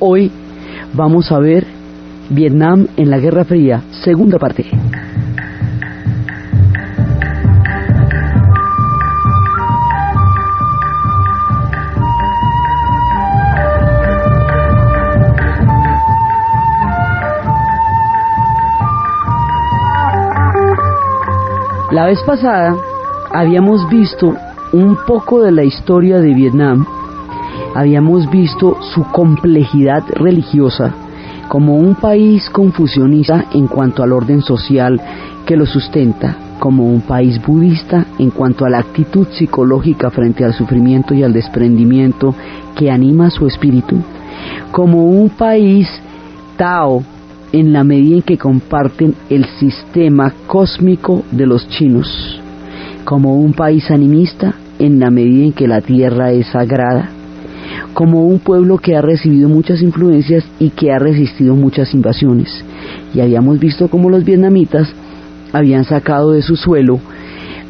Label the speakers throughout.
Speaker 1: Hoy vamos a ver Vietnam en la Guerra Fría, segunda parte. La vez pasada habíamos visto un poco de la historia de Vietnam, habíamos visto su complejidad religiosa como un país confusionista en cuanto al orden social que lo sustenta, como un país budista en cuanto a la actitud psicológica frente al sufrimiento y al desprendimiento que anima su espíritu, como un país Tao en la medida en que comparten el sistema cósmico de los chinos, como un país animista en la medida en que la tierra es sagrada, como un pueblo que ha recibido muchas influencias y que ha resistido muchas invasiones. Y habíamos visto cómo los vietnamitas habían sacado de su suelo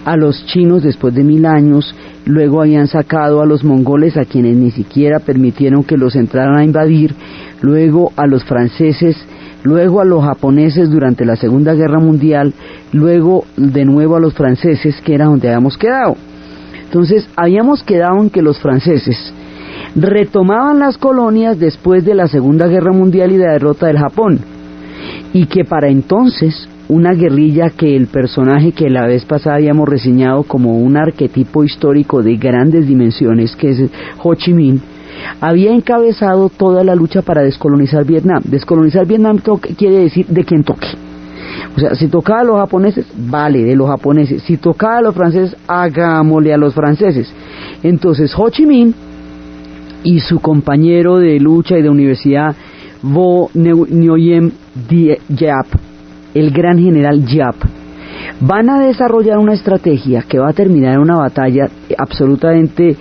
Speaker 1: a los chinos después de 1000 años, luego habían sacado a los mongoles, a quienes ni siquiera permitieron que los entraran a invadir, luego a los franceses, luego a los japoneses durante la Segunda Guerra Mundial, luego de nuevo a los franceses, que era donde habíamos quedado. Entonces habíamos quedado en que los franceses retomaban las colonias después de la Segunda Guerra Mundial y la derrota del Japón, y que para entonces una guerrilla que el personaje que la vez pasada habíamos reseñado como un arquetipo histórico de grandes dimensiones, que es Ho Chi Minh, había encabezado toda la lucha para descolonizar Vietnam. Descolonizar Vietnam quiere decir de quien toque. O sea, si tocaba a los japoneses, vale, de los japoneses. Si tocaba a los franceses, hagámosle a los franceses. Entonces Ho Chi Minh y su compañero de lucha y de universidad, Vo Nguyen Giap, el gran general Giap, van a desarrollar una estrategia que va a terminar en una batalla absolutamente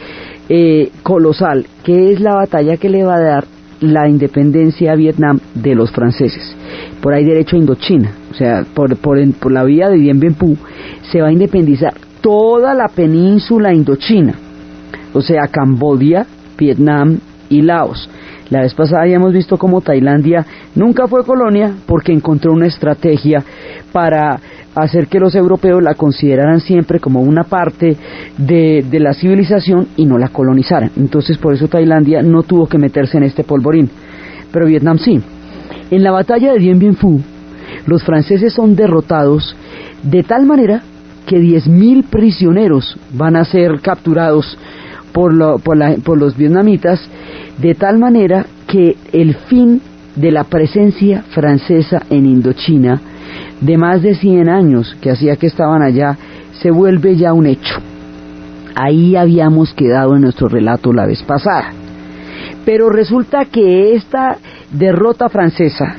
Speaker 1: colosal, que es la batalla que le va a dar la independencia a Vietnam de los franceses. Por ahí derecho a Indochina, o sea, por la vía de Dien Bien Phu se va a independizar toda la península indochina, o sea, Camboya, Vietnam y Laos. La vez pasada habíamos visto cómo Tailandia nunca fue colonia porque encontró una estrategia para hacer que los europeos la consideraran siempre como una parte de la civilización y no la colonizaran. Entonces por eso Tailandia no tuvo que meterse en este polvorín, pero Vietnam sí. En la batalla de Dien Bien Phu, los franceses son derrotados de tal manera que 10.000 prisioneros van a ser capturados por los vietnamitas, de tal manera que el fin de la presencia francesa en Indochina de más de 100 años que hacía que estaban allá se vuelve ya un hecho. Ahí habíamos quedado en nuestro relato la vez pasada, pero resulta que esta derrota francesa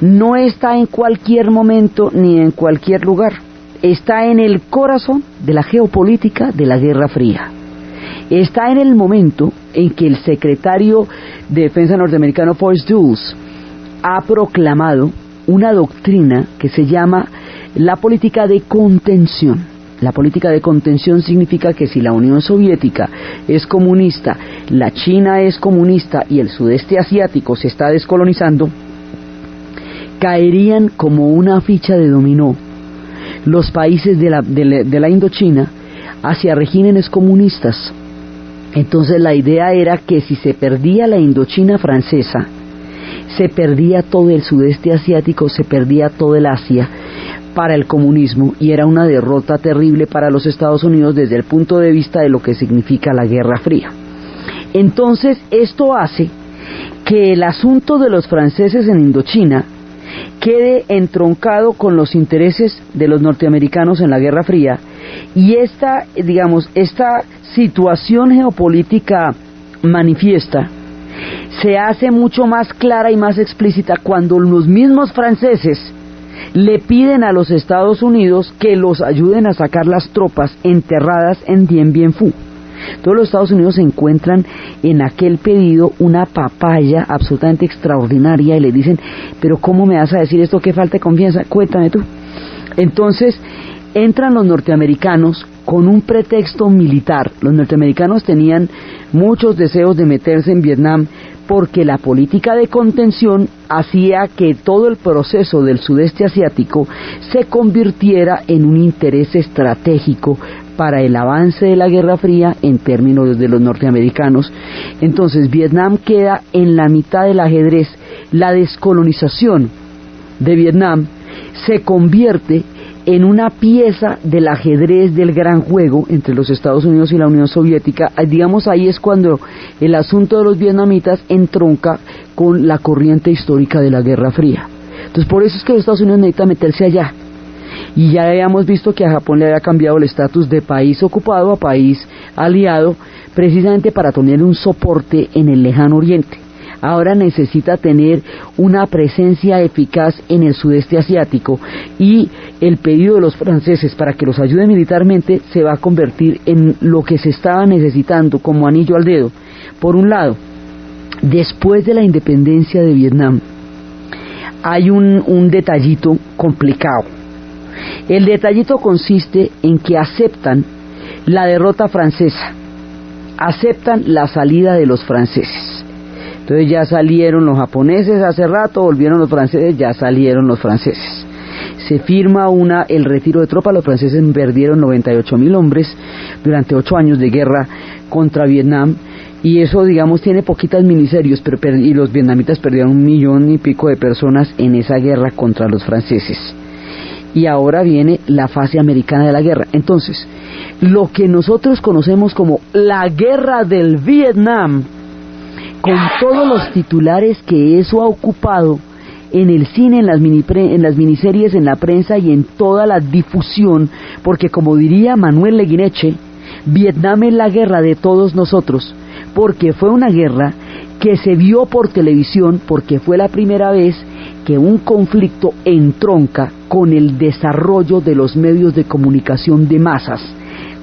Speaker 1: no está en cualquier momento ni en cualquier lugar, está en el corazón de la geopolítica de la Guerra Fría. Está en el momento en que el secretario de Defensa norteamericano Forrest Dulles ha proclamado una doctrina que se llama la política de contención. La política de contención significa que si la Unión Soviética es comunista, la China es comunista y el sudeste asiático se está descolonizando, caerían como una ficha de dominó los países de la Indochina hacia regímenes comunistas. Entonces la idea era que si se perdía la Indochina francesa, se perdía todo el sudeste asiático, se perdía todo el Asia para el comunismo, y era una derrota terrible para los Estados Unidos desde el punto de vista de lo que significa la Guerra Fría. Entonces esto hace que el asunto de los franceses en Indochina quede entroncado con los intereses de los norteamericanos en la Guerra Fría, y esta situación geopolítica manifiesta se hace mucho más clara y más explícita cuando los mismos franceses le piden a los Estados Unidos que los ayuden a sacar las tropas enterradas en Dien Bien Phu. Todos los Estados Unidos encuentran en aquel pedido una papaya absolutamente extraordinaria y le dicen, pero ¿cómo me vas a decir esto? ¿Qué falta de confianza? Cuéntame tú. Entonces entran los norteamericanos con un pretexto militar. Los norteamericanos tenían muchos deseos de meterse en Vietnam porque la política de contención hacía que todo el proceso del sudeste asiático se convirtiera en un interés estratégico para el avance de la Guerra Fría en términos de los norteamericanos. Entonces Vietnam queda en la mitad del ajedrez. La descolonización de Vietnam se convierte en una pieza del ajedrez del gran juego entre los Estados Unidos y la Unión Soviética. Digamos, ahí es cuando el asunto de los vietnamitas entronca con la corriente histórica de la Guerra Fría. Entonces por eso es que los Estados Unidos necesitan meterse allá. Y ya habíamos visto que a Japón le había cambiado el estatus de país ocupado a país aliado, precisamente para tener un soporte en el lejano oriente. Ahora necesita tener una presencia eficaz en el sudeste asiático, y el pedido de los franceses para que los ayude militarmente se va a convertir en lo que se estaba necesitando como anillo al dedo. Por un lado, después de la independencia de Vietnam, hay un detallito complicado. El detallito consiste en que aceptan la derrota francesa, aceptan la salida de los franceses. Entonces ya salieron los japoneses hace rato, volvieron los franceses, ya salieron los franceses. Se firma el retiro de tropas. Los franceses perdieron 98.000 hombres durante 8 años de guerra contra Vietnam, y eso, digamos, tiene poquitas miniserios, y los vietnamitas perdieron 1 millón y pico de personas en esa guerra contra los franceses. Y ahora viene la fase americana de la guerra. Entonces, lo que nosotros conocemos como la guerra del Vietnam, con todos los titulares que eso ha ocupado en el cine, en las miniseries, en la prensa y en toda la difusión, porque como diría Manuel Leguineche, Vietnam es la guerra de todos nosotros, porque fue una guerra que se vio por televisión, porque fue la primera vez que un conflicto entronca con el desarrollo de los medios de comunicación de masas,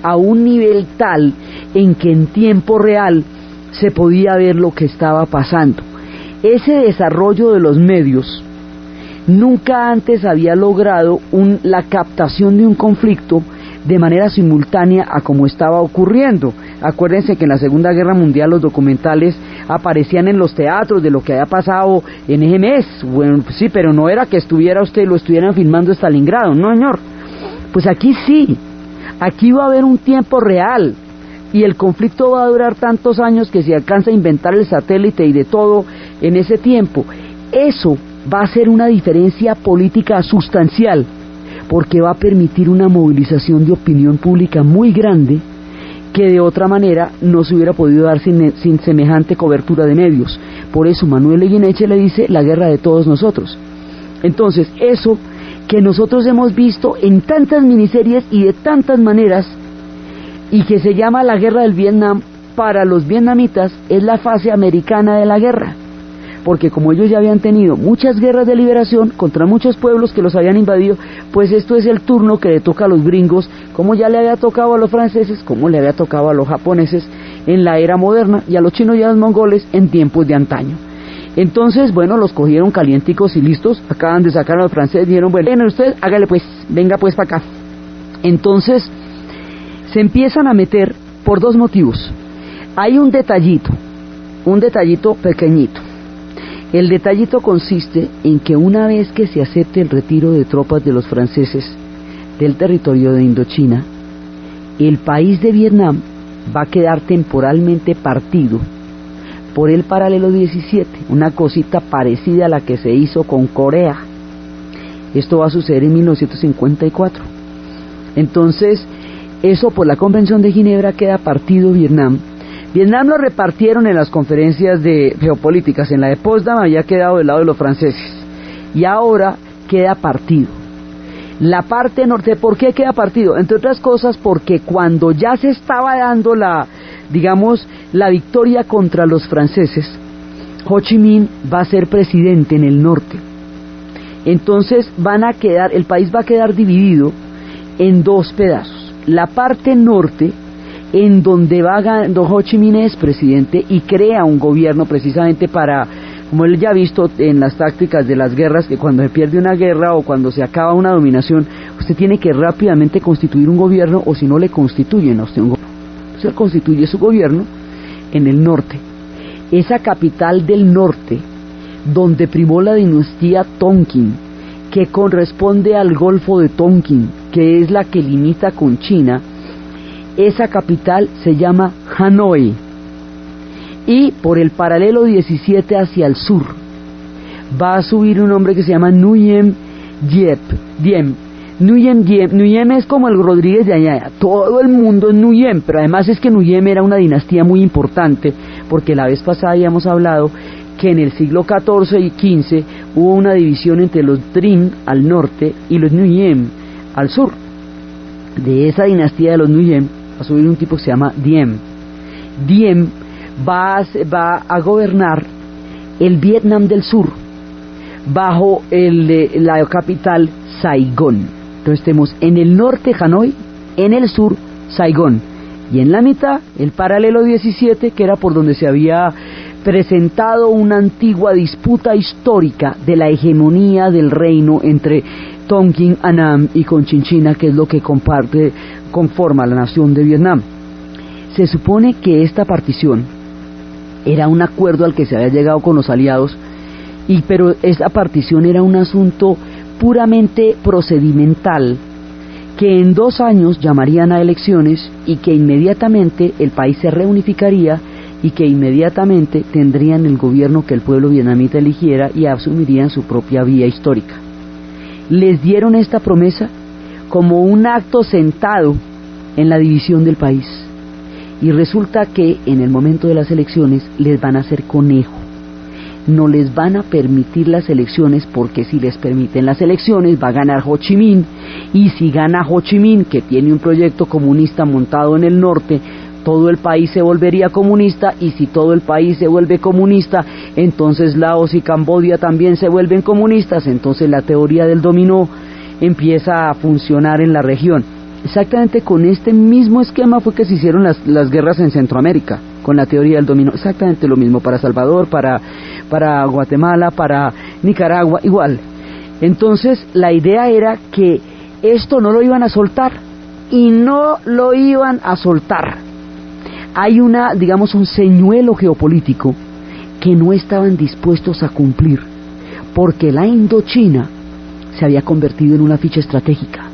Speaker 1: a un nivel tal en que en tiempo real se podía ver lo que estaba pasando. Ese desarrollo de los medios nunca antes había logrado la captación de un conflicto de manera simultánea a como estaba ocurriendo. Acuérdense que en la Segunda Guerra Mundial los documentales aparecían en los teatros de lo que había pasado en ese mes. Bueno, sí, pero no era que lo estuvieran filmando Stalingrado, no señor. Pues aquí sí, aquí va a haber un tiempo real, y el conflicto va a durar tantos años que se alcanza a inventar el satélite y de todo en ese tiempo. Eso va a ser una diferencia política sustancial, porque va a permitir una movilización de opinión pública muy grande que de otra manera no se hubiera podido dar sin semejante cobertura de medios. Por eso Manuel Leguineche le dice la guerra de todos nosotros. Entonces, eso que nosotros hemos visto en tantas miniseries y de tantas maneras, y que se llama la guerra del Vietnam, para los vietnamitas es la fase americana de la guerra, porque como ellos ya habían tenido muchas guerras de liberación contra muchos pueblos que los habían invadido, pues esto es el turno que le toca a los gringos, como ya le había tocado a los franceses, como le había tocado a los japoneses en la era moderna, y a los chinos y a los mongoles en tiempos de antaño. Entonces, bueno, los cogieron calienticos y listos, acaban de sacar a los franceses, dijeron, bueno, usted hágale pues, venga pues para acá. Entonces se empiezan a meter por 2 motivos. Hay un detallito pequeñito. El detallito consiste en que una vez que se acepte el retiro de tropas de los franceses del territorio de Indochina, el país de Vietnam va a quedar temporalmente partido por el paralelo 17, una cosita parecida a la que se hizo con Corea. Esto va a suceder en 1954. Entonces, eso por la Convención de Ginebra queda partido Vietnam. Vietnam lo repartieron en las conferencias de geopolíticas. En la de Potsdam había quedado del lado de los franceses y ahora queda partido. La parte norte, ¿por qué queda partido? Entre otras cosas porque cuando ya se estaba dando la victoria contra los franceses, Ho Chi Minh va a ser presidente en el norte. Entonces el país va a quedar dividido en 2 pedazos. La parte norte, en donde Ho Chi Minh es presidente y crea un gobierno precisamente para, como él ya ha visto en las tácticas de las guerras, que cuando se pierde una guerra o cuando se acaba una dominación, usted tiene que rápidamente constituir un gobierno, o si no le constituyen a usted un gobierno. Entonces él constituye su gobierno en el norte, esa capital del norte, donde primó la dinastía Tonkin, que corresponde al Golfo de Tonkin, que es la que limita con China, esa capital se llama Hanoi. Y por el paralelo 17 hacia el sur va a subir un hombre que se llama Nguyen Diem. Nguyen Diem es como el Rodríguez de allá, todo el mundo es Nguyen, pero además es que Nguyen era una dinastía muy importante, porque la vez pasada habíamos hablado que en el siglo XIV y XV hubo una división entre los Trin al norte y los Nguyen al sur. De esa dinastía de los Nguyen va a subir un tipo que se llama Diem. Diem va a gobernar el Vietnam del sur bajo la capital Saigón. Entonces tenemos en el norte Hanoi, en el sur Saigón, y en la mitad el paralelo 17, que era por donde se había presentado una antigua disputa histórica de la hegemonía del reino entre Tonkin, Annam y Conchinchina, que es lo que conforma la nación de Vietnam. Se supone que esta partición era un acuerdo al que se había llegado con los aliados, pero esta partición era un asunto puramente procedimental, que en 2 años llamarían a elecciones y que inmediatamente el país se reunificaría y que inmediatamente tendrían el gobierno que el pueblo vietnamita eligiera y asumirían su propia vía histórica. Les dieron esta promesa como un acto sentado en la división del país, y resulta que en el momento de las elecciones les van a hacer conejo. No les van a permitir las elecciones, porque si les permiten las elecciones va a ganar Ho Chi Minh, y si gana Ho Chi Minh, que tiene un proyecto comunista montado en el norte, todo el país se volvería comunista, y si todo el país se vuelve comunista, entonces Laos y Camboya también se vuelven comunistas. Entonces la teoría del dominó empieza a funcionar en la región. Exactamente con este mismo esquema fue que se hicieron las guerras en Centroamérica, con la teoría del dominó, exactamente lo mismo para Salvador, para Guatemala, para Nicaragua, igual. Entonces la idea era que esto no lo iban a soltar, y no lo iban a soltar. Hay un señuelo geopolítico que no estaban dispuestos a cumplir, porque la Indochina se había convertido en una ficha estratégica.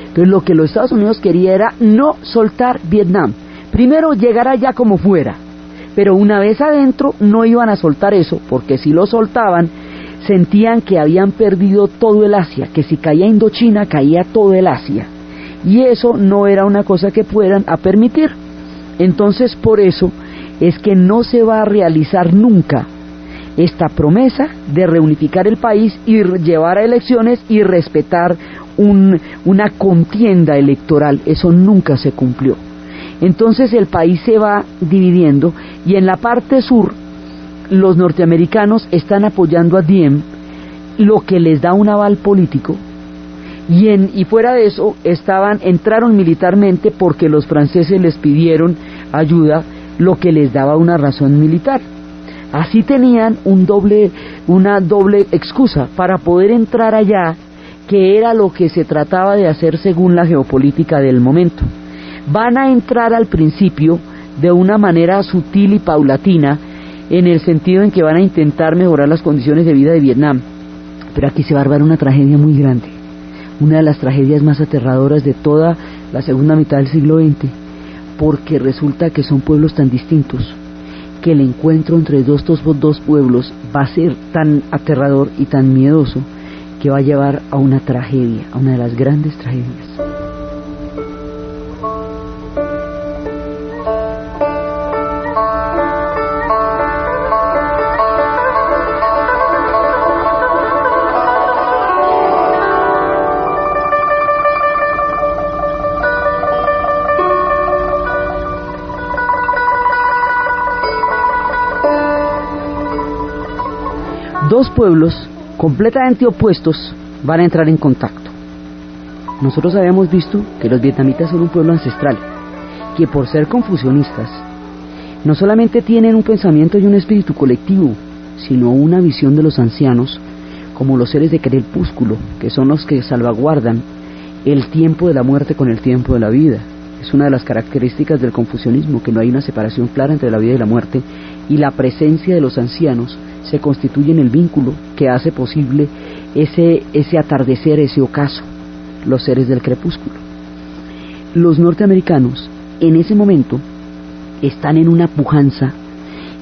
Speaker 1: Entonces lo que los Estados Unidos quería era no soltar Vietnam. Primero llegar allá como fuera, pero una vez adentro no iban a soltar eso, porque si lo soltaban sentían que habían perdido todo el Asia, que si caía Indochina caía todo el Asia, y eso no era una cosa que fueran a permitir. Entonces por eso es que no se va a realizar nunca esta promesa de reunificar el país y llevar a elecciones y respetar una contienda electoral. Eso nunca se cumplió. Entonces el país se va dividiendo, y en la parte sur los norteamericanos están apoyando a Diem, lo que les da un aval político, y fuera de eso entraron militarmente porque los franceses les pidieron ayuda, lo que les daba una razón militar. Así tenían una doble excusa para poder entrar allá, que era lo que se trataba de hacer según la geopolítica del momento. Van a entrar al principio de una manera sutil y paulatina, en el sentido en que van a intentar mejorar las condiciones de vida de Vietnam, pero aquí se va a dar una tragedia muy grande, una de las tragedias más aterradoras de toda la segunda mitad del siglo XX, porque resulta que son pueblos tan distintos, que el encuentro entre estos dos pueblos va a ser tan aterrador y tan miedoso, que va a llevar a una tragedia, a una de las grandes tragedias. Dos pueblos completamente opuestos van a entrar en contacto. Nosotros habíamos visto que los vietnamitas son un pueblo ancestral, que por ser confucionistas, no solamente tienen un pensamiento y un espíritu colectivo, sino una visión de los ancianos como los seres de crepúsculo, que son los que salvaguardan el tiempo de la muerte con el tiempo de la vida. Es una de las características del confucianismo, que no hay una separación clara entre la vida y la muerte, y la presencia de los ancianos se constituye en el vínculo que hace posible ese atardecer, ese ocaso, los seres del crepúsculo. Los norteamericanos en ese momento están en una pujanza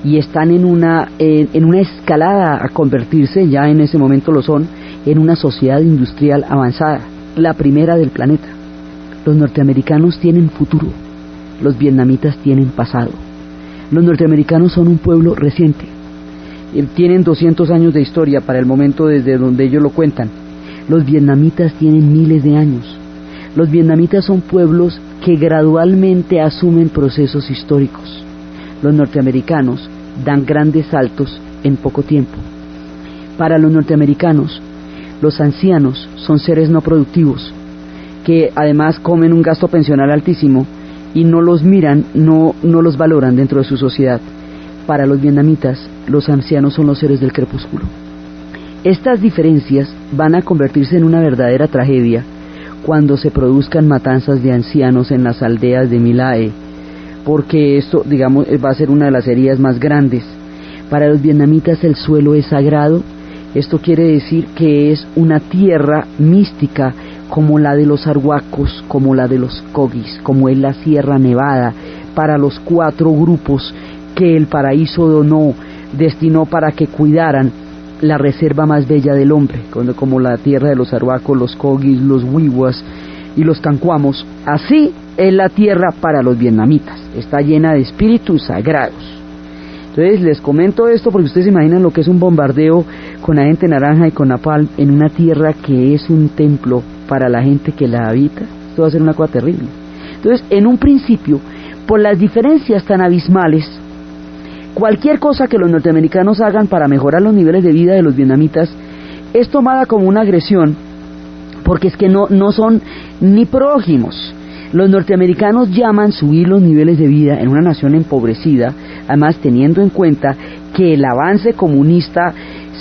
Speaker 1: y están en una escalada a convertirse, ya en ese momento lo son, en una sociedad industrial avanzada, la primera del planeta. Los norteamericanos tienen futuro, los vietnamitas tienen pasado. Los norteamericanos son un pueblo reciente, tienen 200 años de historia para el momento desde donde ellos lo cuentan. Los vietnamitas tienen miles de años. Los vietnamitas son pueblos que gradualmente asumen procesos históricos. Los norteamericanos dan grandes saltos en poco tiempo. Para los norteamericanos, los ancianos son seres no productivos, que además comen un gasto pensional altísimo y no los miran, no los valoran dentro de su sociedad. Para los vietnamitas, los ancianos son los seres del crepúsculo. Estas diferencias van a convertirse en una verdadera tragedia cuando se produzcan matanzas de ancianos en las aldeas de My Lai, porque esto, digamos, va a ser una de las heridas más grandes. Para los vietnamitas el suelo es sagrado. Esto quiere decir que es una tierra mística, como la de los arhuacos, como la de los cogis, como es la Sierra Nevada, para los 4 grupos que el paraíso destinó para que cuidaran la reserva más bella del hombre, como la tierra de los arhuacos, los cogis, los wiwas y los cancuamos. Así es la tierra para los vietnamitas, está llena de espíritus sagrados. Entonces les comento esto porque ustedes se imaginan lo que es un bombardeo con agente naranja y con napalm en una tierra que es un templo para la gente que la habita. Esto va a ser una cosa terrible. Entonces, en un principio, por las diferencias tan abismales, cualquier cosa que los norteamericanos hagan para mejorar los niveles de vida de los vietnamitas es tomada como una agresión, porque es que no son ni prójimos. Los norteamericanos llaman subir los niveles de vida en una nación empobrecida, además teniendo en cuenta que el avance comunista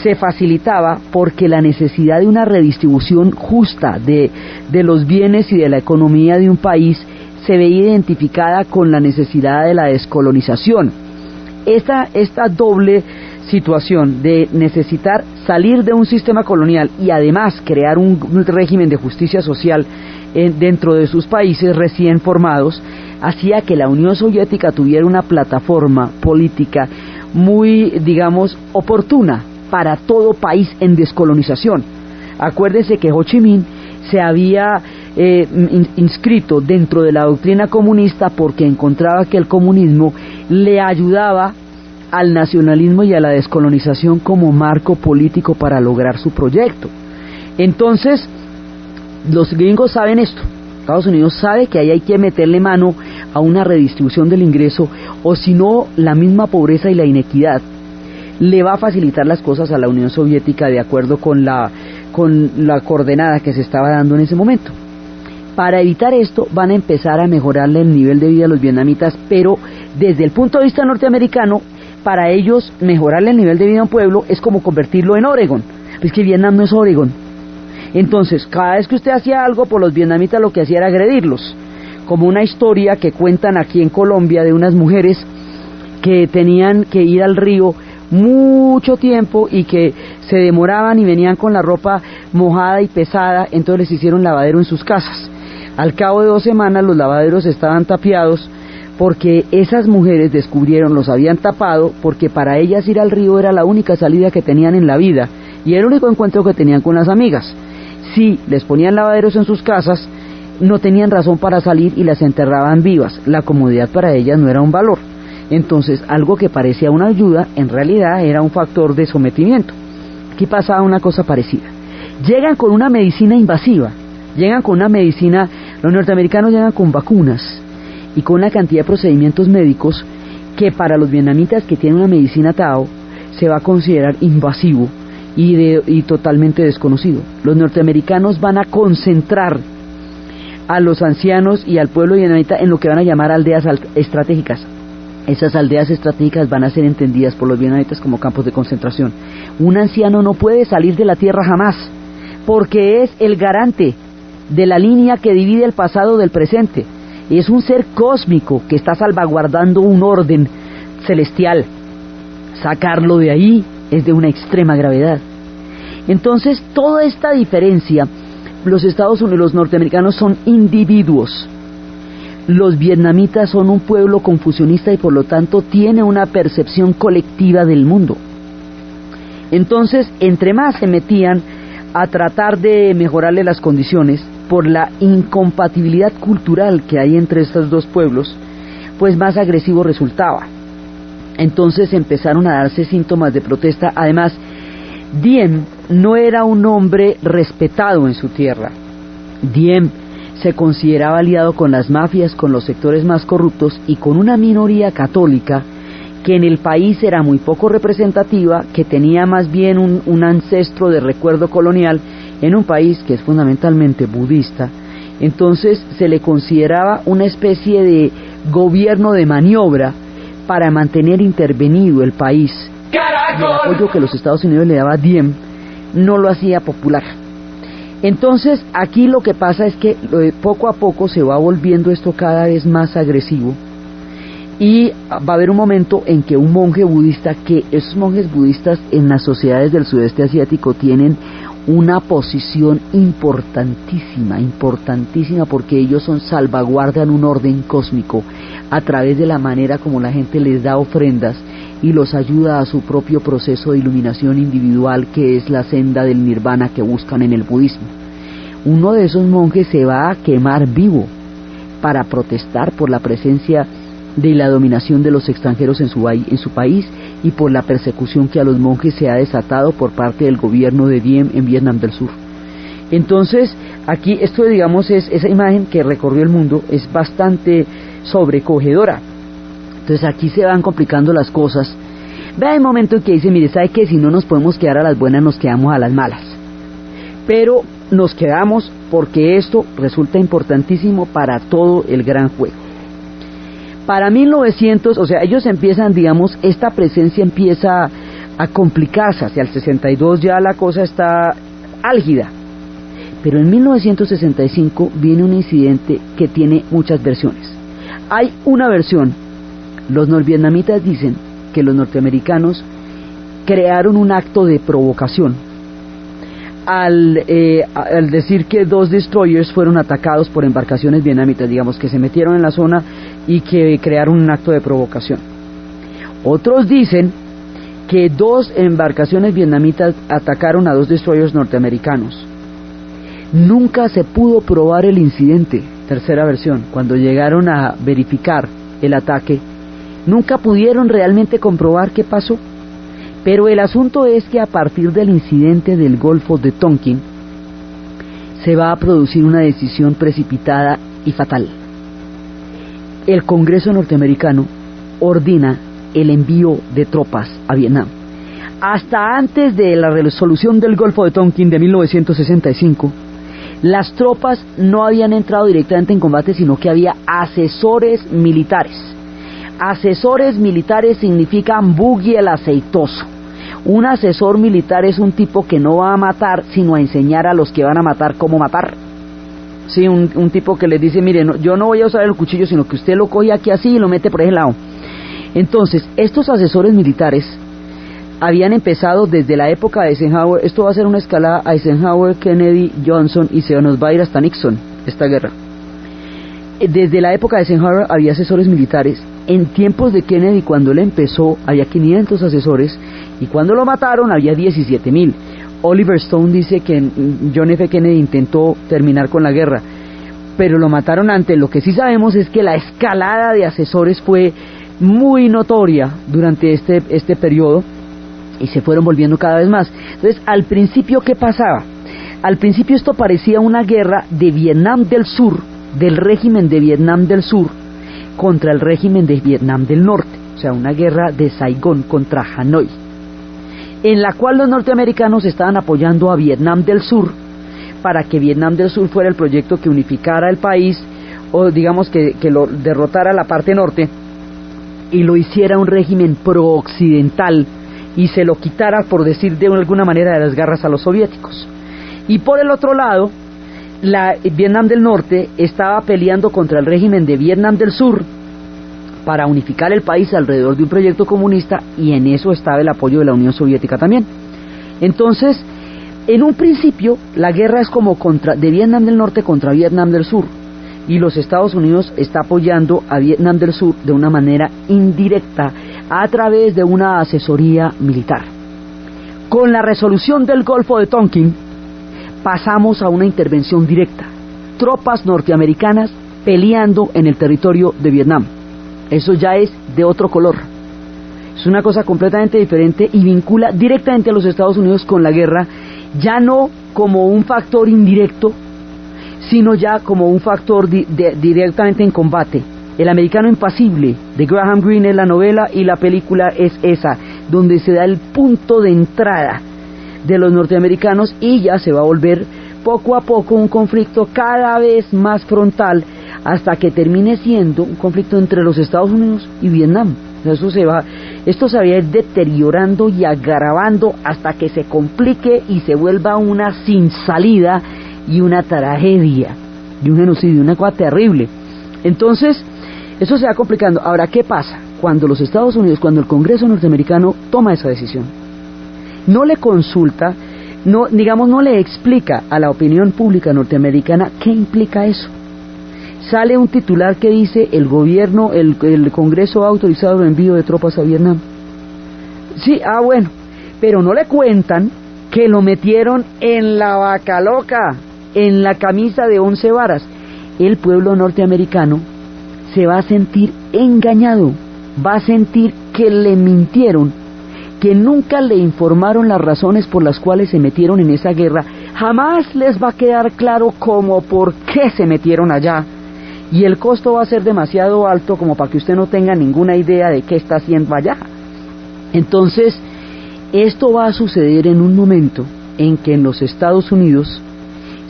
Speaker 1: se facilitaba porque la necesidad de una redistribución justa de los bienes y de la economía de un país se veía identificada con la necesidad de la descolonización. Esta doble situación de necesitar salir de un sistema colonial y además crear un régimen de justicia social dentro de sus países recién formados, hacía que la Unión Soviética tuviera una plataforma política muy, digamos, oportuna para todo país en descolonización. Acuérdense que Ho Chi Minh se había inscrito dentro de la doctrina comunista porque encontraba que el comunismo le ayudaba al nacionalismo y a la descolonización como marco político para lograr su proyecto. Entonces, los gringos saben esto. Estados Unidos sabe que ahí hay que meterle mano a una redistribución del ingreso, o si no, la misma pobreza y la inequidad le va a facilitar las cosas a la Unión Soviética de acuerdo con la coordenada que se estaba dando en ese momento. Para evitar esto, van a empezar a mejorarle el nivel de vida a los vietnamitas, pero desde el punto de vista norteamericano, para ellos mejorarle el nivel de vida a un pueblo es como convertirlo en Oregón. Es que Vietnam no es Oregón. Entonces, cada vez que usted hacía algo por los vietnamitas, lo que hacía era agredirlos, como una historia que cuentan aquí en Colombia de unas mujeres que tenían que ir al río mucho tiempo y que se demoraban y venían con la ropa mojada y pesada, entonces les hicieron lavadero en sus casas. Al cabo de 2 semanas los lavaderos estaban tapiados porque esas mujeres descubrieron, los habían tapado porque para ellas ir al río era la única salida que tenían en la vida y el único encuentro que tenían con las amigas. Si les ponían lavaderos en sus casas, no tenían razón para salir y las enterraban vivas. La comodidad para ellas no era un valor. Entonces, algo que parecía una ayuda, en realidad era un factor de sometimiento. Aquí pasaba una cosa parecida. Llegan con una medicina invasiva, los norteamericanos llegan con vacunas y con una cantidad de procedimientos médicos que para los vietnamitas que tienen una medicina Tao se va a considerar invasivo y totalmente desconocido. Los norteamericanos van a concentrar a los ancianos y al pueblo vietnamita en lo que van a llamar aldeas estratégicas. Esas aldeas estratégicas van a ser entendidas por los vietnamitas como campos de concentración. Un anciano no puede salir de la tierra jamás, porque es el garante de la línea que divide el pasado del presente. es un ser cósmico que está salvaguardando un orden celestial. Sacarlo de ahí es de una extrema gravedad. Entonces, toda esta diferencia, los Estados Unidos, los norteamericanos son individuos. Los vietnamitas son un pueblo confucionista y por lo tanto tiene una percepción colectiva del mundo. Entonces, entre más se metían a tratar de mejorarle las condiciones por la incompatibilidad cultural que hay entre estos dos pueblos, pues más agresivo resultaba. Entonces empezaron a darse síntomas de protesta. Además, Diem no era un hombre respetado en su tierra. Diem se consideraba aliado con las mafias, con los sectores más corruptos y con una minoría católica que en el país era muy poco representativa, que tenía más bien un ancestro de recuerdo colonial en un país que es fundamentalmente budista. Entonces se le consideraba una especie de gobierno de maniobra para mantener intervenido el país. Y el apoyo que los Estados Unidos le daba a Diem no lo hacía popular. Entonces aquí lo que pasa es que poco a poco se va volviendo esto cada vez más agresivo y va a haber un momento en que un monje budista, que esos monjes budistas en las sociedades del sudeste asiático tienen una posición importantísima porque ellos salvaguardan un orden cósmico a través de la manera como la gente les da ofrendas y los ayuda a su propio proceso de iluminación individual, que es la senda del nirvana que buscan en el budismo. Uno de esos monjes se va a quemar vivo para protestar por la presencia de la dominación de los extranjeros en su país y por la persecución que a los monjes se ha desatado por parte del gobierno de Diem en Vietnam del Sur. Entonces, aquí esto, digamos, es esa imagen que recorrió el mundo, es bastante sobrecogedora. Entonces aquí se van complicando las cosas. Vea el momento en que dice, mire, ¿sabe qué? Si no nos podemos quedar a las buenas, nos quedamos a las malas. Pero nos quedamos porque esto resulta importantísimo para todo el gran juego. Para 1900, o sea, ellos empiezan, digamos, esta presencia empieza a complicarse. Hacia el 62 ya la cosa está álgida. Pero en 1965 viene un incidente que tiene muchas versiones. Hay una versión. Los norvietnamitas dicen que los norteamericanos crearon un acto de provocación al decir que 2 destroyers fueron atacados por embarcaciones vietnamitas, digamos, que se metieron en la zona y que crearon un acto de provocación. Otros dicen que 2 embarcaciones vietnamitas atacaron a 2 destroyers norteamericanos. Nunca se pudo probar el incidente. Tercera versión, cuando llegaron a verificar el ataque, nunca pudieron realmente comprobar qué pasó. Pero el asunto es que a partir del incidente del Golfo de Tonkin se va a producir una decisión precipitada y fatal. El Congreso norteamericano ordena el envío de tropas a Vietnam. Hasta antes de la resolución del Golfo de Tonkin de 1965, las tropas no habían entrado directamente en combate, sino que había asesores militares. Asesores militares significan buggy el aceitoso. Un asesor militar es un tipo que no va a matar, sino a enseñar a los que van a matar cómo matar. Sí, un tipo que les dice, mire, no, yo no voy a usar el cuchillo, sino que usted lo coge aquí así y lo mete por ese lado. Entonces, estos asesores militares habían empezado desde la época de Eisenhower. Esto va a ser una escalada: Eisenhower, Kennedy, Johnson, y se nos va a ir hasta Nixon, esta guerra. Desde la época de Eisenhower había asesores militares. En tiempos de Kennedy, cuando él empezó, había 500 asesores, y cuando lo mataron había 17,000. Oliver Stone dice que John F. Kennedy intentó terminar con la guerra, pero lo mataron antes. Lo que sí sabemos es que la escalada de asesores fue muy notoria durante este periodo, y se fueron volviendo cada vez más. Entonces, al principio, ¿qué pasaba? Al principio esto parecía una guerra de Vietnam del Sur, del régimen de Vietnam del Sur, contra el régimen de Vietnam del Norte, o sea, una guerra de Saigón contra Hanoi, en la cual los norteamericanos estaban apoyando a Vietnam del Sur para que Vietnam del Sur fuera el proyecto que unificara el país, o digamos que lo derrotara la parte norte y lo hiciera un régimen pro-occidental y se lo quitara, por decir de alguna manera, de las garras a los soviéticos. Y por el otro lado, Vietnam del Norte estaba peleando contra el régimen de Vietnam del Sur para unificar el país alrededor de un proyecto comunista, y en eso estaba el apoyo de la Unión Soviética también. Entonces, en un principio, la guerra es como de Vietnam del Norte contra Vietnam del Sur, y los Estados Unidos está apoyando a Vietnam del Sur de una manera indirecta a través de una asesoría militar. Con la resolución del Golfo de Tonkin, pasamos a una intervención directa. Tropas norteamericanas peleando en el territorio de Vietnam. Eso ya es de otro color. Es una cosa completamente diferente y vincula directamente a los Estados Unidos con la guerra, ya no como un factor indirecto, sino ya como un factor directamente en combate. El americano impasible de Graham Greene es la novela, y la película es esa, donde se da el punto de entrada de los norteamericanos, y ya se va a volver poco a poco un conflicto cada vez más frontal, hasta que termine siendo un conflicto entre los Estados Unidos y Vietnam. Esto se va a ir deteriorando y agravando hasta que se complique y se vuelva una sin salida y una tragedia y un genocidio, una cosa terrible. Entonces, eso se va complicando. Ahora, ¿qué pasa? Cuando los Estados Unidos, cuando el Congreso norteamericano toma esa decisión, no le consulta, no le explica a la opinión pública norteamericana qué implica eso. Sale un titular que dice: el gobierno, el Congreso ha autorizado el envío de tropas a Vietnam. Sí, bueno, pero no le cuentan que lo metieron en la vaca loca, en la camisa de 11 varas. El pueblo norteamericano se va a sentir engañado, va a sentir que le mintieron, que nunca le informaron las razones por las cuales se metieron en esa guerra. Jamás les va a quedar claro cómo por qué se metieron allá, y el costo va a ser demasiado alto como para que usted no tenga ninguna idea de qué está haciendo allá. Entonces, esto va a suceder en un momento en que en los Estados Unidos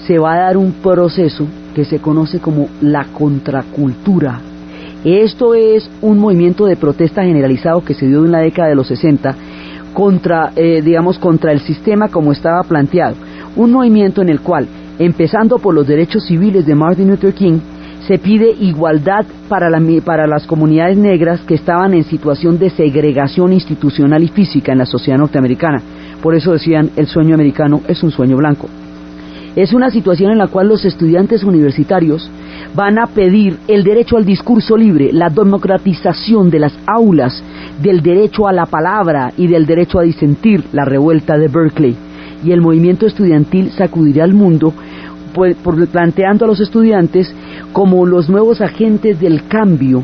Speaker 1: se va a dar un proceso que se conoce como la contracultura. Esto es un movimiento de protesta generalizado que se dio en la década de los 60 contra el sistema como estaba planteado. Un movimiento en el cual, empezando por los derechos civiles de Martin Luther King, se pide igualdad para las comunidades negras que estaban en situación de segregación institucional y física en la sociedad norteamericana. Por eso decían, el sueño americano es un sueño blanco. Es una situación en la cual los estudiantes universitarios van a pedir el derecho al discurso libre, la democratización de las aulas, del derecho a la palabra y del derecho a disentir, la revuelta de Berkeley. Y el movimiento estudiantil sacudirá al mundo, planteando a los estudiantes como los nuevos agentes del cambio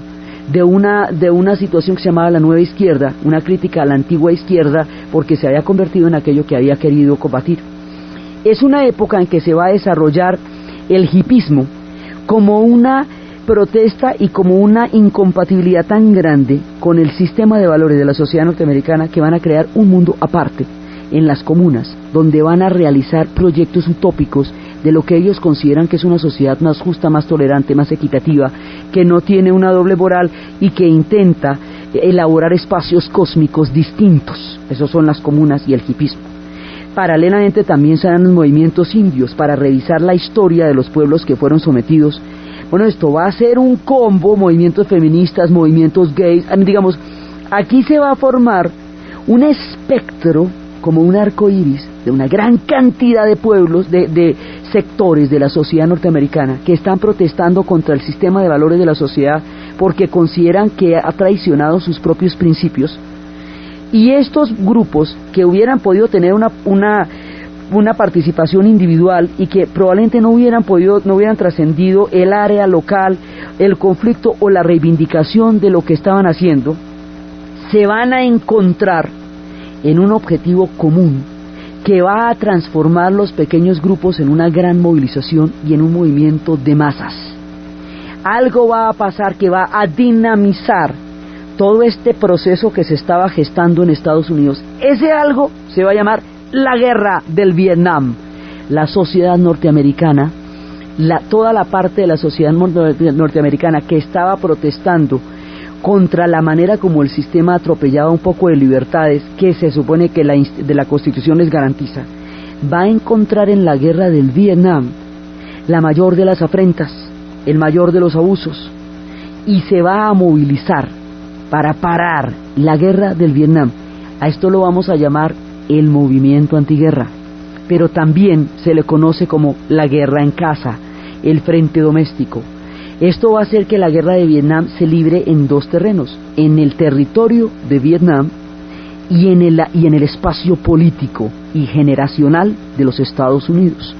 Speaker 1: de una situación que se llamaba la nueva izquierda, una crítica a la antigua izquierda, porque se había convertido en aquello que había querido combatir. Es una época en que se va a desarrollar el hipismo como una protesta y como una incompatibilidad tan grande con el sistema de valores de la sociedad norteamericana, que van a crear un mundo aparte en las comunas, donde van a realizar proyectos utópicos de lo que ellos consideran que es una sociedad más justa, más tolerante, más equitativa, que no tiene una doble moral y que intenta elaborar espacios cósmicos distintos. Esos son las comunas y el hipismo. Paralelamente también se dan los movimientos indios para revisar la historia de los pueblos que fueron sometidos. Bueno, esto va a ser un combo, movimientos feministas, movimientos gays, aquí se va a formar un espectro, como un arco iris, de una gran cantidad de pueblos, de sectores de la sociedad norteamericana que están protestando contra el sistema de valores de la sociedad porque consideran que ha traicionado sus propios principios. Y estos grupos que hubieran podido tener una participación individual y que probablemente no hubieran trascendido el área local, el conflicto o la reivindicación de lo que estaban haciendo, se van a encontrar en un objetivo común que va a transformar los pequeños grupos en una gran movilización y en un movimiento de masas. Algo va a pasar que va a dinamizar todo este proceso que se estaba gestando en Estados Unidos. Ese algo se va a llamar la guerra del Vietnam. La sociedad norteamericana, toda la parte de la sociedad norteamericana que estaba protestando contra la manera como el sistema atropellaba un poco de libertades que se supone que de la Constitución les garantiza, va a encontrar en la guerra del Vietnam la mayor de las afrentas, el mayor de los abusos, y se va a movilizar para parar la guerra del Vietnam. A esto lo vamos a llamar el movimiento antiguerra, pero también se le conoce como la guerra en casa, el frente doméstico. Esto va a hacer que la guerra de Vietnam se libre en dos terrenos: en el territorio de Vietnam y en el espacio político y generacional de los Estados Unidos.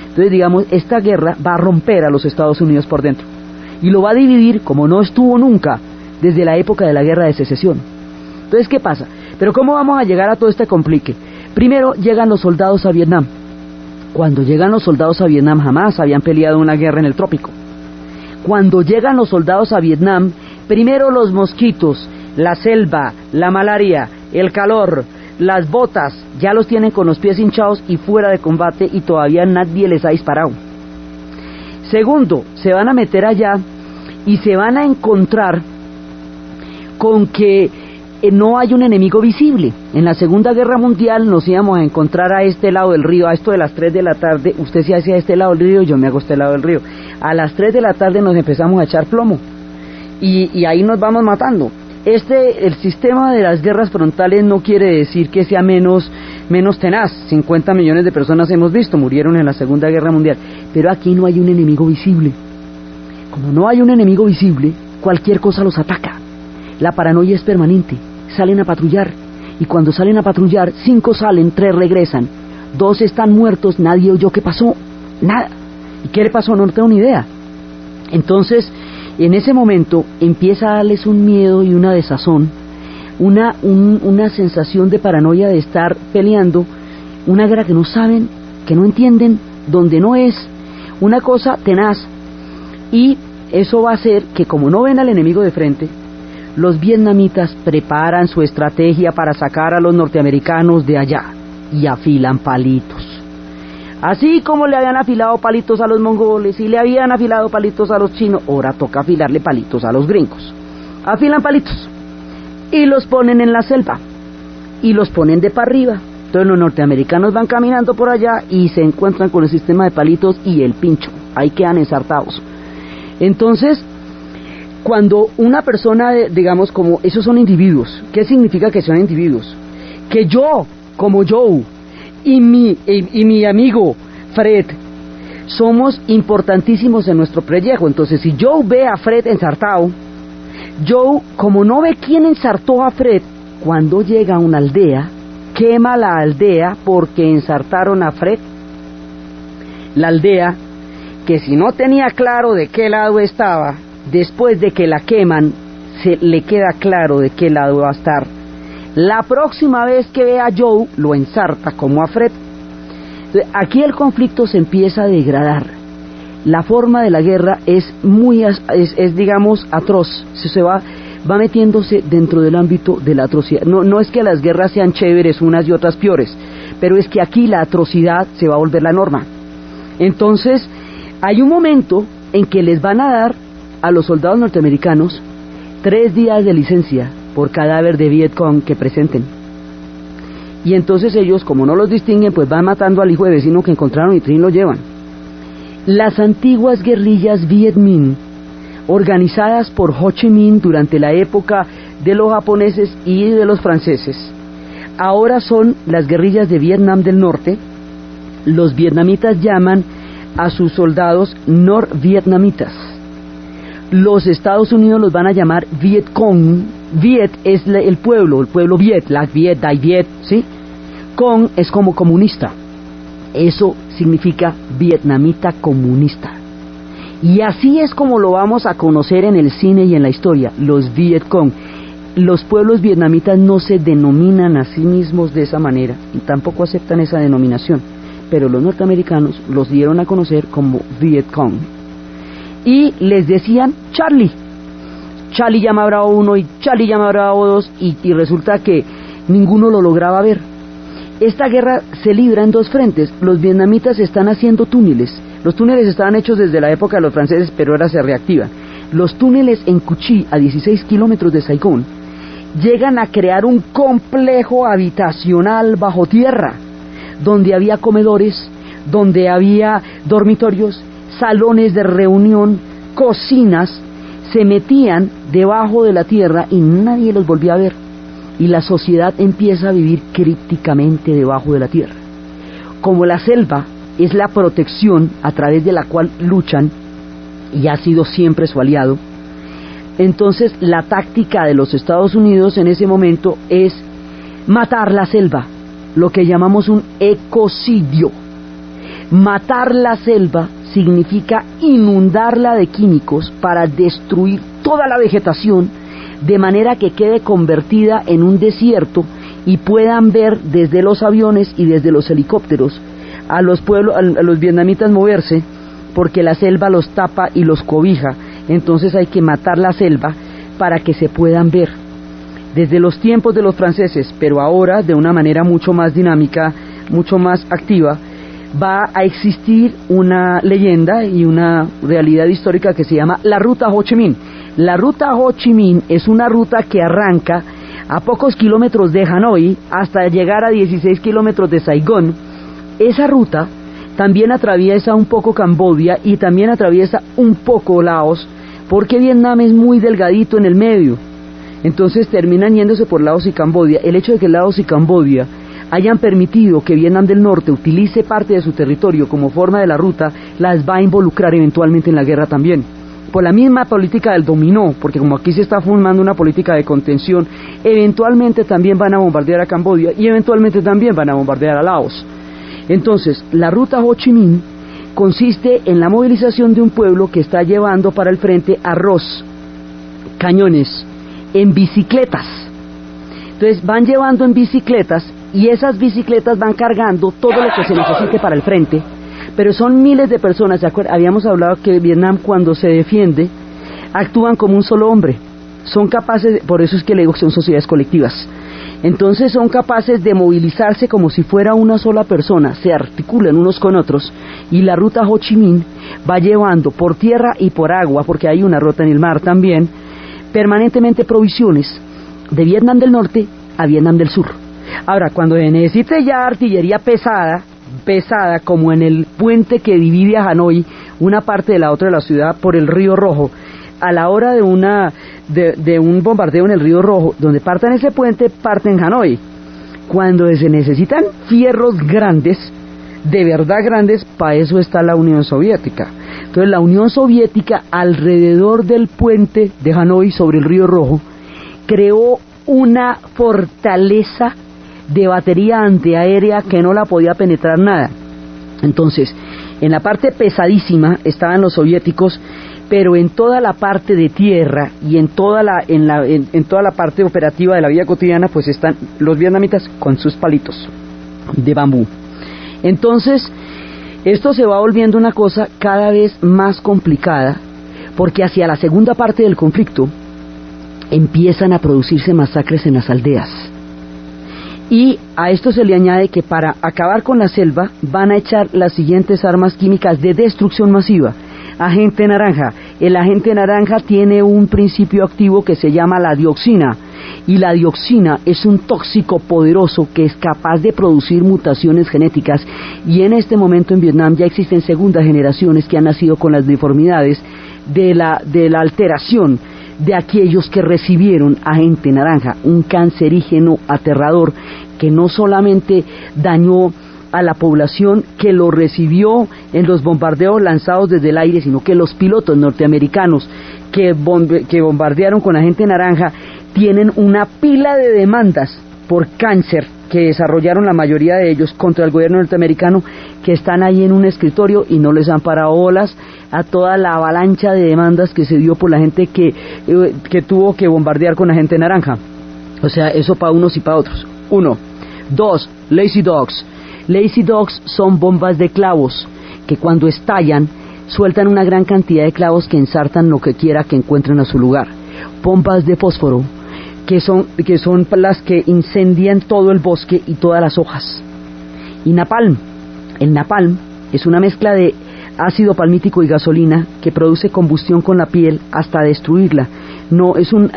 Speaker 1: Entonces, digamos, esta guerra va a romper a los Estados Unidos por dentro y lo va a dividir como no estuvo nunca desde la época de la guerra de secesión. Entonces, ¿qué pasa? Pero ¿cómo vamos a llegar a todo este complique? Primero llegan los soldados a Vietnam. Cuando llegan los soldados a Vietnam, jamás habían peleado una guerra en el trópico. Cuando llegan los soldados a Vietnam, primero los mosquitos, la selva, la malaria, el calor, las botas, ya los tienen con los pies hinchados y fuera de combate y todavía nadie les ha disparado. Segundo, se van a meter allá y se van a encontrar con que no hay un enemigo visible. En la Segunda Guerra Mundial nos íbamos a encontrar a este lado del río, a esto de las 3 de la tarde, usted se hace a este lado del río, yo me hago a este lado del río. A las 3 de la tarde nos empezamos a echar plomo y ahí nos vamos matando. El sistema de las guerras frontales no quiere decir que sea menos tenaz. 50 millones de personas hemos visto, murieron en la Segunda Guerra Mundial, pero aquí no hay un enemigo visible. Como no hay un enemigo visible, cualquier cosa los ataca. La paranoia es permanente. Salen a patrullar, y cuando salen a patrullar, 5 salen, 3 regresan, 2 están muertos, nadie oyó qué pasó, nada. ¿Y qué le pasó? No tengo ni idea. Entonces, en ese momento empieza a darles un miedo y una desazón, una sensación de paranoia de estar peleando una guerra que no saben, que no entienden, donde no es, una cosa tenaz. Y eso va a hacer que, como no ven al enemigo de frente, los vietnamitas preparan su estrategia para sacar a los norteamericanos de allá y afilan palitos. Así como le habían afilado palitos a los mongoles y le habían afilado palitos a los chinos, ahora toca afilarle palitos a los gringos. Afilan palitos y los ponen en la selva y los ponen de para arriba. Entonces los norteamericanos van caminando por allá y se encuentran con el sistema de palitos y el pincho. Ahí quedan ensartados. Entonces, cuando una persona, digamos, como esos son individuos, ¿qué significa que son individuos? Que yo, como Joe, y mi amigo Fred, somos importantísimos en nuestro pellejo. Entonces, si Joe ve a Fred ensartado, Joe, como no ve quién ensartó a Fred, cuando llega a una aldea, quema la aldea porque ensartaron a Fred. La aldea, que si no tenía claro de qué lado estaba, después de que la queman, se le queda claro de qué lado va a estar. La próxima vez que ve a Joe, lo ensarta como a Fred. Entonces, aquí el conflicto se empieza a degradar. La forma de la guerra es digamos, atroz. Se va metiéndose dentro del ámbito de la atrocidad. No es que las guerras sean chéveres unas y otras peores, pero es que aquí la atrocidad se va a volver la norma. Entonces, hay un momento en que les van a dar a los soldados norteamericanos 3 días de licencia por cadáver de Vietcong que presenten. Y entonces ellos, como no los distinguen, pues van matando al hijo de vecino que encontraron y trin lo llevan. Las antiguas guerrillas Viet Minh, organizadas por Ho Chi Minh durante la época de los japoneses y de los franceses, ahora son las guerrillas de Vietnam del Norte. Los vietnamitas llaman a sus soldados norvietnamitas. Los Estados Unidos los van a llamar Vietcong. Viet es el pueblo Viet, la Viet, Dai Viet, ¿sí? Cong es como comunista. Eso significa vietnamita comunista. Y así es como lo vamos a conocer en el cine y en la historia, los Vietcong. Los pueblos vietnamitas no se denominan a sí mismos de esa manera y tampoco aceptan esa denominación, pero los norteamericanos los dieron a conocer como Vietcong. Y les decían Charlie. Charlie llama Bravo 1 y Charlie llama Bravo 2 y resulta que ninguno lo lograba ver. Esta guerra se libra en 2 frentes. Los vietnamitas están haciendo túneles. Los túneles estaban hechos desde la época de los franceses, pero ahora se reactivan. Los túneles en Cu Chi, a 16 kilómetros de Saigón, llegan a crear un complejo habitacional bajo tierra, donde había comedores, donde había dormitorios salones de reunión, cocinas, se metían debajo de la tierra y nadie los volvía a ver. Y la sociedad empieza a vivir crípticamente debajo de la tierra. Como la selva es la protección a través de la cual luchan y ha sido siempre su aliado, entonces la táctica de los Estados Unidos en ese momento es matar la selva, lo que llamamos un ecocidio. Matar la selva significa inundarla de químicos para destruir toda la vegetación, de manera que quede convertida en un desierto y puedan ver desde los aviones y desde los helicópteros a los pueblos, a los vietnamitas moverse, porque la selva los tapa y los cobija. Entonces hay que matar la selva para que se puedan ver. Desde los tiempos de los franceses, pero ahora de una manera mucho más dinámica, mucho más activa, va a existir una leyenda y una realidad histórica que se llama la Ruta Ho Chi Minh. La Ruta Ho Chi Minh es una ruta que arranca a pocos kilómetros de Hanoi hasta llegar a 16 kilómetros de Saigón. Esa ruta también atraviesa un poco Camboya y también atraviesa un poco Laos, porque Vietnam es muy delgadito en el medio. Entonces terminan yéndose por Laos y Camboya. El hecho de que Laos y Camboya hayan permitido que Vietnam del Norte utilice parte de su territorio como forma de la ruta, las va a involucrar eventualmente en la guerra también. Por la misma política del dominó, porque como aquí se está formando una política de contención, eventualmente también van a bombardear a Camboya y eventualmente también van a bombardear a Laos. Entonces, la ruta Ho Chi Minh consiste en la movilización de un pueblo que está llevando para el frente arroz, cañones, en bicicletas. Entonces van llevando en bicicletas y esas bicicletas van cargando todo lo que se necesite para el frente, pero son miles de personas. Habíamos hablado que Vietnam, cuando se defiende, actúan como un solo hombre, son capaces, por eso es que le digo que son sociedades colectivas. Entonces son capaces de movilizarse como si fuera una sola persona, se articulan unos con otros, y la ruta Ho Chi Minh va llevando por tierra y por agua, porque hay una ruta en el mar también, permanentemente provisiones de Vietnam del Norte a Vietnam del Sur. Ahora, cuando se necesite ya artillería pesada, como en el puente que divide a Hanoi, una parte de la otra de la ciudad, por el Río Rojo, a la hora de un bombardeo en el Río Rojo, donde partan ese puente, parten Hanoi. Cuando se necesitan fierros grandes, de verdad grandes, para eso está la Unión Soviética. Entonces la Unión Soviética, alrededor del puente de Hanoi sobre el Río Rojo, creó una fortaleza de batería antiaérea que no la podía penetrar nada. Entonces, en la parte pesadísima estaban los soviéticos, pero en toda la parte de tierra y en toda la parte operativa de la vida cotidiana, pues están los vietnamitas con sus palitos de bambú. Entonces, esto se va volviendo una cosa cada vez más complicada, porque hacia la segunda parte del conflicto empiezan a producirse masacres en las aldeas. Y a esto se le añade que para acabar con la selva van a echar las siguientes armas químicas de destrucción masiva. Agente naranja. El agente naranja tiene un principio activo que se llama la dioxina, y la dioxina es un tóxico poderoso que es capaz de producir mutaciones genéticas, y en este momento en Vietnam ya existen segundas generaciones que han nacido con las deformidades de la alteración de aquellos que recibieron agente naranja, un cancerígeno aterrador que no solamente dañó a la población que lo recibió en los bombardeos lanzados desde el aire, sino que los pilotos norteamericanos que bombardearon con agente naranja tienen una pila de demandas por cáncer que desarrollaron la mayoría de ellos contra el gobierno norteamericano, que están ahí en un escritorio y no les han parado bolas a toda la avalancha de demandas que se dio por la gente que tuvo que bombardear con agente naranja. O sea, eso para unos y para otros. 1. 2. Lazy Dogs. Lazy Dogs son bombas de clavos que cuando estallan sueltan una gran cantidad de clavos que ensartan lo que quiera que encuentren a su lugar. Bombas de fósforo que son las que incendian todo el bosque y todas las hojas. Y napalm. El napalm es una mezcla de ácido palmítico y gasolina que produce combustión con la piel hasta destruirla.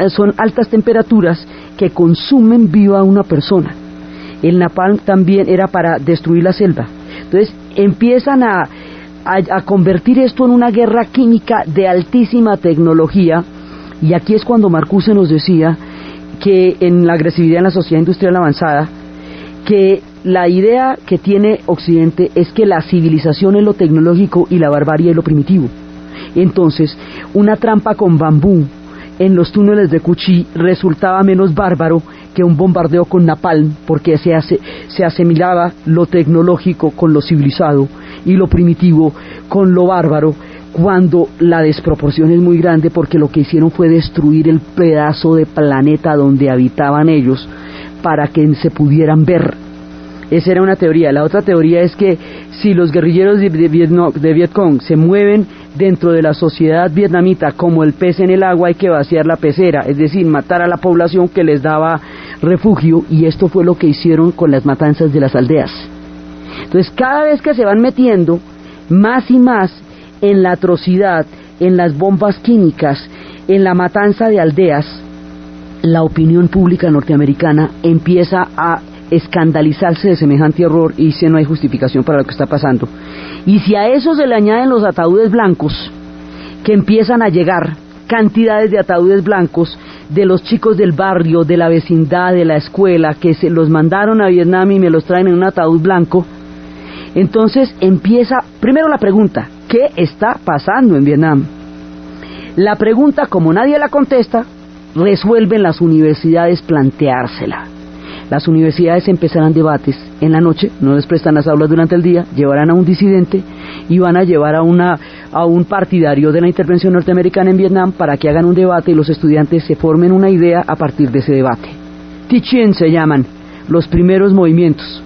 Speaker 1: Son altas temperaturas que consumen viva a una persona. El napalm también era para destruir la selva. Entonces empiezan a a convertir esto en una guerra química de altísima tecnología. Y aquí es cuando Marcuse nos decía que en la agresividad en la sociedad industrial avanzada, que la idea que tiene Occidente es que la civilización es lo tecnológico y la barbarie es lo primitivo. Entonces, una trampa con bambú en los túneles de Kuchí resultaba menos bárbaro que un bombardeo con napalm, porque se asimilaba lo tecnológico con lo civilizado y lo primitivo con lo bárbaro, cuando la desproporción es muy grande, porque lo que hicieron fue destruir el pedazo de planeta donde habitaban ellos para que se pudieran ver. Esa era una teoría. La otra teoría es que si los guerrilleros de Vietcong se mueven dentro de la sociedad vietnamita como el pez en el agua, hay que vaciar la pecera, es decir, matar a la población que les daba refugio, y esto fue lo que hicieron con las matanzas de las aldeas. Entonces, cada vez que se van metiendo más y más en la atrocidad, en las bombas químicas, en la matanza de aldeas, la opinión pública norteamericana empieza a escandalizarse de semejante horror y dice: no hay justificación para lo que está pasando. Y si a eso se le añaden los ataúdes blancos, que empiezan a llegar cantidades de ataúdes blancos de los chicos del barrio, de la vecindad, de la escuela, que se los mandaron a Vietnam y me los traen en un ataúd blanco, entonces empieza primero la pregunta: ¿qué está pasando en Vietnam? La pregunta, como nadie la contesta, resuelven las universidades planteársela. Las universidades empezarán debates en la noche, no les prestan las aulas durante el día, llevarán a un disidente y van a llevar a un partidario de la intervención norteamericana en Vietnam para que hagan un debate y los estudiantes se formen una idea a partir de ese debate. Tichin se llaman los primeros movimientos.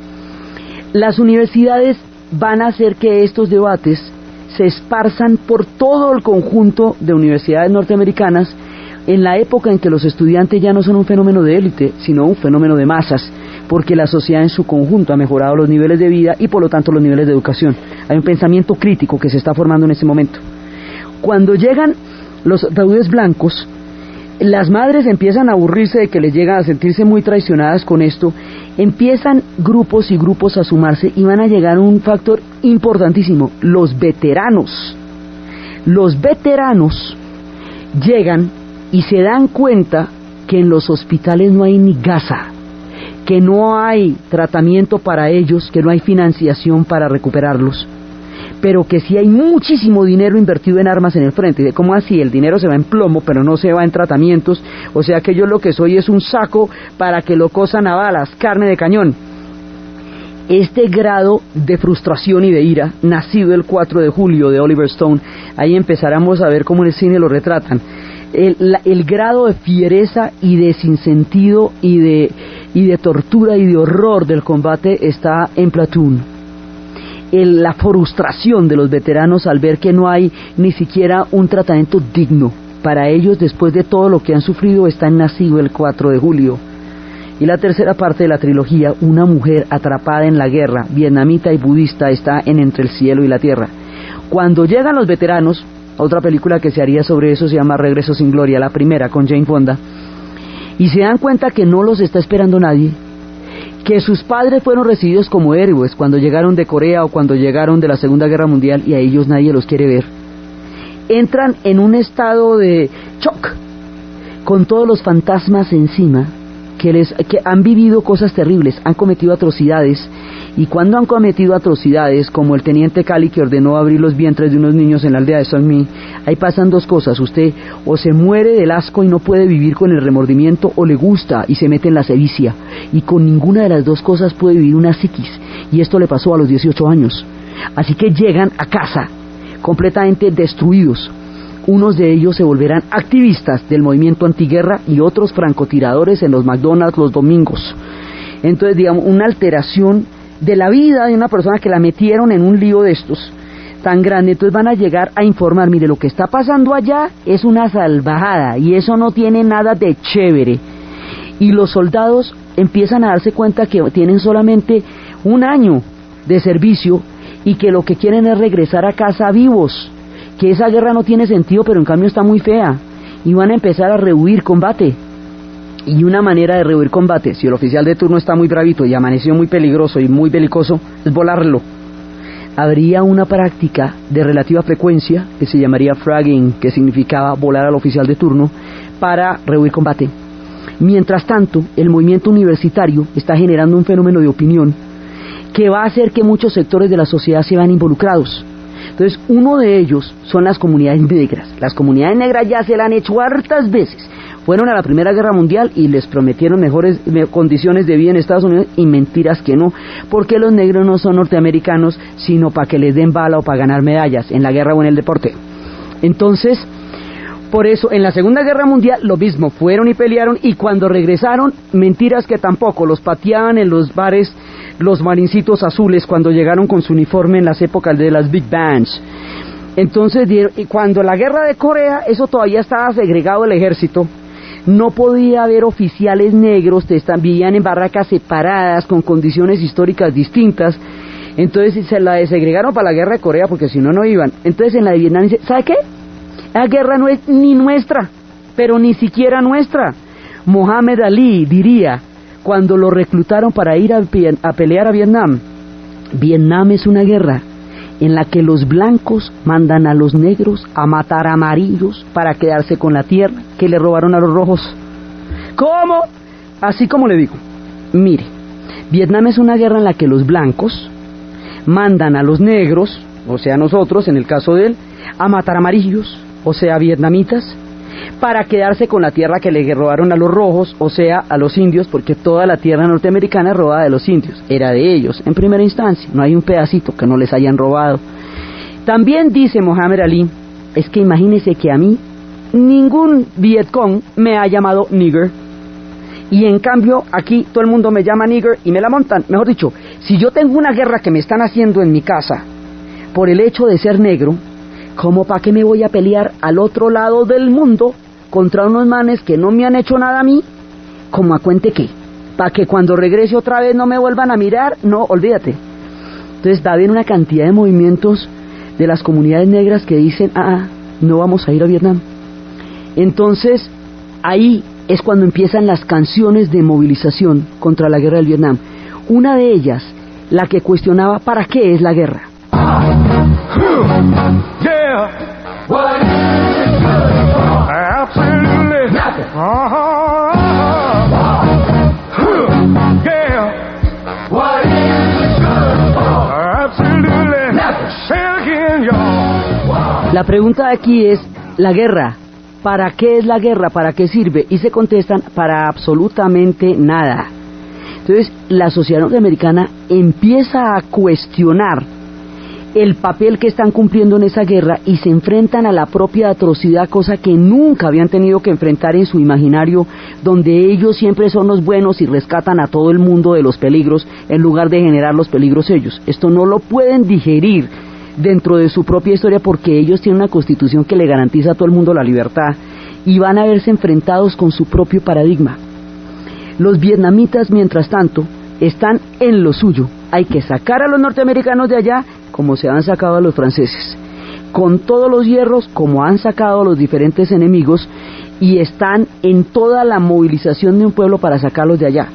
Speaker 1: Las universidades van a hacer que estos debates se esparzan por todo el conjunto de universidades norteamericanas, en la época en que los estudiantes ya no son un fenómeno de élite, sino un fenómeno de masas, porque la sociedad en su conjunto ha mejorado los niveles de vida y por lo tanto los niveles de educación. Hay un pensamiento crítico que se está formando en ese momento. Cuando llegan los ataúdes blancos, las madres empiezan a aburrirse de que les llegan a sentirse muy traicionadas con esto, empiezan grupos y grupos a sumarse y van a llegar a un factor importantísimo: los veteranos. Los veteranos llegan y se dan cuenta que en los hospitales no hay ni gasa, que no hay tratamiento para ellos, que no hay financiación para recuperarlos, pero que sí hay muchísimo dinero invertido en armas en el frente. ¿Cómo así? El dinero se va en plomo, pero no se va en tratamientos, o sea que yo lo que soy es un saco para que lo cosan a balas, carne de cañón. Este grado de frustración y de ira, nacido el 4 de julio de Oliver Stone, ahí empezaremos a ver cómo en el cine lo retratan. El grado de fiereza y de sinsentido y de tortura y de horror del combate está en Platoon. La frustración de los veteranos al ver que no hay ni siquiera un tratamiento digno para ellos después de todo lo que han sufrido está en Nacido el 4 de julio. Y la tercera parte de la trilogía, una mujer atrapada en la guerra, vietnamita y budista, está en Entre el cielo y la tierra. Cuando llegan los veteranos, otra película que se haría sobre eso se llama Regreso sin gloria, la primera con Jane Fonda, y se dan cuenta que no los está esperando nadie, que sus padres fueron recibidos como héroes cuando llegaron de Corea o cuando llegaron de la Segunda Guerra Mundial y a ellos nadie los quiere ver. Entran en un estado de shock con todos los fantasmas encima, que han vivido cosas terribles, han cometido atrocidades, y cuando han cometido atrocidades, como el teniente Cali que ordenó abrir los vientres de unos niños en la aldea de Song Mi, ahí pasan dos cosas: usted o se muere del asco y no puede vivir con el remordimiento, o le gusta y se mete en la sevicia, y con ninguna de las dos cosas puede vivir una psiquis, y esto le pasó a los 18 años. Así que llegan a casa completamente destruidos. Unos de ellos se volverán activistas del movimiento antiguerra y otros francotiradores en los McDonald's los domingos. Entonces, digamos, una alteración de la vida de una persona que la metieron en un lío de estos tan grande. Entonces van a llegar a informar: mire, lo que está pasando allá es una salvajada y eso no tiene nada de chévere. Y los soldados empiezan a darse cuenta que tienen solamente un año de servicio y que lo que quieren es regresar a casa vivos, que esa guerra no tiene sentido, pero en cambio está muy fea, y van a empezar a rehuir combate. Y una manera de rehuir combate, si el oficial de turno está muy bravito y amaneció muy peligroso y muy belicoso, es volarlo. habría una práctica de relativa frecuencia que se llamaría fragging, que significaba volar al oficial de turno para rehuir combate. Mientras tanto, el movimiento universitario está generando un fenómeno de opinión que va a hacer que muchos sectores de la sociedad se vean involucrados. Entonces, uno de ellos son las comunidades negras. Las comunidades negras ya se la han hecho hartas veces. Fueron a la Primera Guerra Mundial y les prometieron mejores condiciones de vida en Estados Unidos, y mentiras que no, porque los negros no son norteamericanos, sino para que les den bala o para ganar medallas en la guerra o en el deporte. Entonces, por eso, en la Segunda Guerra Mundial, lo mismo, fueron y pelearon, y cuando regresaron, mentiras que tampoco, los pateaban en los bares los marincitos azules cuando llegaron con su uniforme en las épocas de las Big Bands. Entonces, y cuando la guerra de Corea, eso todavía estaba segregado el ejército, no podía haber oficiales negros, vivían en barracas separadas, con condiciones históricas distintas. Entonces se la desegregaron para la guerra de Corea, porque si no, no iban. Entonces en la de Vietnam dice, ¿sabe qué? La guerra no es ni nuestra, pero ni siquiera nuestra. Mohamed Ali diría, cuando lo reclutaron para ir a pelear a Vietnam, Vietnam es una guerra en la que los blancos mandan a los negros a matar a amarillos para quedarse con la tierra que le robaron a los rojos. ¿Cómo? Así como le digo. Mire, Vietnam es una guerra en la que los blancos mandan a los negros, o sea nosotros en el caso de él, a matar amarillos, o sea vietnamitas, para quedarse con la tierra que le robaron a los rojos, o sea a los indios, porque toda la tierra norteamericana robada de los indios, era de ellos en primera instancia, no hay un pedacito que no les hayan robado. También dice Mohamed Ali, es que imagínese que a mí ningún Vietcong me ha llamado nigger, y en cambio aquí todo el mundo me llama nigger y me la montan. Mejor dicho, si yo tengo una guerra que me están haciendo en mi casa por el hecho de ser negro, ¿cómo para qué me voy a pelear al otro lado del mundo contra unos manes que no me han hecho nada a mí? ¿Cómo a cuente qué? ¿Para que cuando regrese otra vez no me vuelvan a mirar? No, olvídate. Entonces va a haber una cantidad de movimientos de las comunidades negras que dicen, no vamos a ir a Vietnam. Entonces ahí es cuando empiezan las canciones de movilización contra la guerra del Vietnam. Una de ellas, la que cuestionaba para qué es la guerra.
Speaker 2: Yeah. What is it good for? Absolutely nothing. Yeah. What is it good for? Absolutely nothing. Say it again, y'all.
Speaker 1: La pregunta de aquí es, la guerra, ¿para qué es la guerra? ¿Para qué sirve? Y se contestan, para absolutamente nada. Entonces, la sociedad norteamericana empieza a cuestionar el papel que están cumpliendo en esa guerra y se enfrentan a la propia atrocidad, cosa que nunca habían tenido que enfrentar en su imaginario, donde ellos siempre son los buenos y rescatan a todo el mundo de los peligros en lugar de generar los peligros ellos. Esto no lo pueden digerir dentro de su propia historia, porque ellos tienen una constitución que le garantiza a todo el mundo la libertad y van a verse enfrentados con su propio paradigma. Los vietnamitas, mientras tanto, están en lo suyo. Hay que sacar a los norteamericanos de allá como se han sacado a los franceses, con todos los hierros como han sacado a los diferentes enemigos, y están en toda la movilización de un pueblo para sacarlos de allá.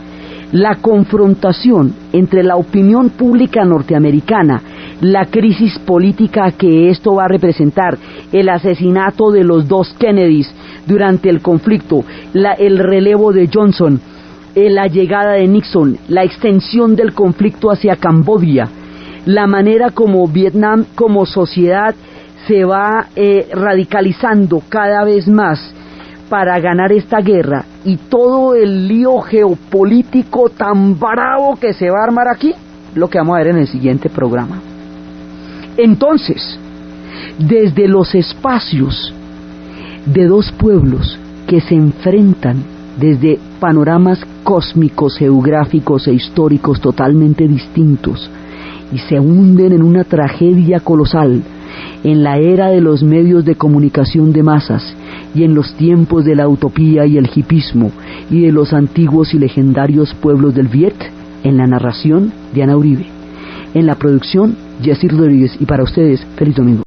Speaker 1: La confrontación entre la opinión pública norteamericana, la crisis política que esto va a representar, el asesinato de los dos Kennedys durante el conflicto, el relevo de Johnson, la llegada de Nixon, la extensión del conflicto hacia Camboya, la manera como Vietnam como sociedad se va radicalizando cada vez más para ganar esta guerra, y todo el lío geopolítico tan bravo que se va a armar aquí, lo que vamos a ver en el siguiente programa. Entonces, desde los espacios de dos pueblos que se enfrentan desde panoramas cósmicos, geográficos e históricos totalmente distintos, y se hunden en una tragedia colosal, en la era de los medios de comunicación de masas y en los tiempos de la utopía y el hipismo y de los antiguos y legendarios pueblos del Viet, en la narración Diana Uribe, en la producción Jessy Rodríguez, y para ustedes, feliz domingo.